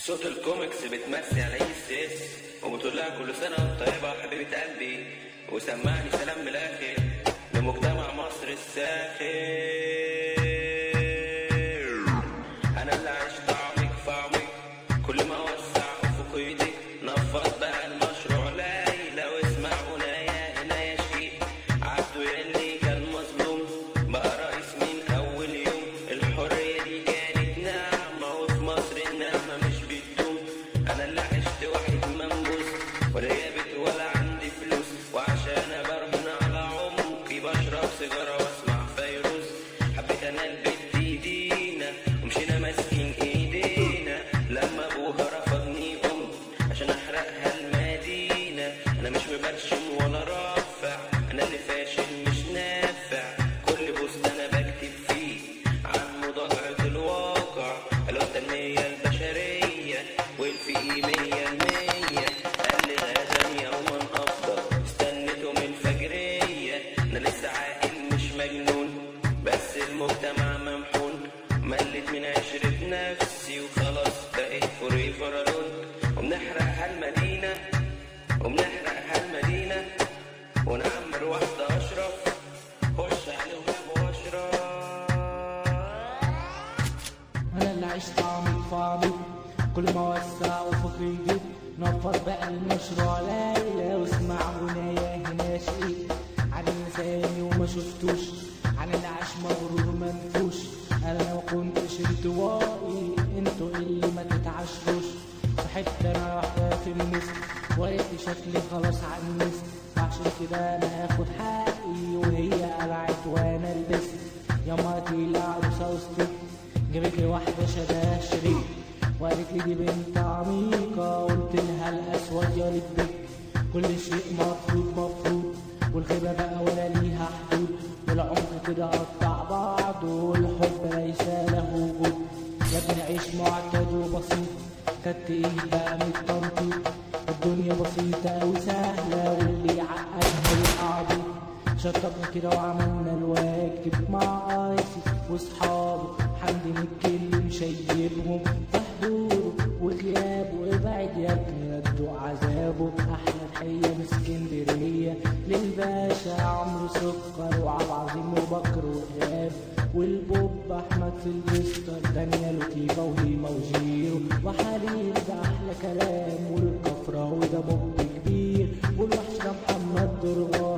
صوت الكوميكس بتمسي على السيس وبتقول لها كل سنه وانت طيبه حبيبه قلبي، وسمعني سلام من الاخر لمجتمع مصر الساخر. انا اللي عشت عميق في عميق، كل ما اوسع افق ايدي نفض بقى المشروع ليلى واسمع عنايا هنا يا شيء عبده يلي كان مظلوم بقى رئيس من اول يوم. الحريه دي كانت نعمه وفي مصر النعمه مش بتدوم. انا اللي عشت واحد منبوس ولا يابت ولا عندي فلوس، وعشان برهن على عمقي بشرب سيجاره واسمع فيروز. حبيت انا البت ايدينا ومشينا ماسكين ايدينا لما ابوها رفضني عشان احرقها المدينه. انا مش مبرشم ولا رافع، انا اللي فاشل مش نافع. كل بوست انا بكتب فيه عن مضاعفة الواقع، لو التنمية البشرية والفي 100%. قال لي غدا يوما افضل استنيته من فجرية. انا لسه عاقل مش مجنون بس المجتمع ممحون. ملت من عشرة نفسي وخلاص بقيت فوريفر الون. وبنحرقها المدينة ونعمر واحدة أشرف خش عليهم واشرف. أنا اللي عشت عميق في عميق، كل ما وسع أفقي جيت نفض بقى المشروع ليلى واسمع غنايا هنا شقيق عن اللساني وما شفتوش، عن اللي عاش مغرور منفوش. أنا ما كنتش انطوائي انتوا اللي ما تتعشروش. صحيت أنا واحدة في المثل وقلت شكلي خلاص عنست، عشان كده انا هاخد حقي وهي قلعت وانا لبست. ياما تقيلة عروسة وسطي جابت لي واحدة شبه شريك وقالت لي دي بنت عميقة، قلت لها الأسود يا ريت كل شيء مفروض والغيبة بقى ولا ليها حدود، والعمق كده قطع بعضه والحب ليس له وجود. يا ابني عيش معتاد وبسيط كانت ايه بقى من التنطيط، الدنيا بسيطة وسهلة واللي عقدها يقعد. شطبنا كده وعملنا الواجب مع آيسي واصحابه، حمدي متكلم شيبهم في حضوره وغيابه. وابعد يا ابني ردوا عذابه. احلى تحية من اسكندرية للباشا عمرو سكر وعبد العظيم وبكر وإيهاب والبوب احمد سيلفستر دانيال وكيفا وهيما وجيرو وحليل. ده احلى كلام والكفراوي ده بوب كبير، والوحش ده محمد درغام.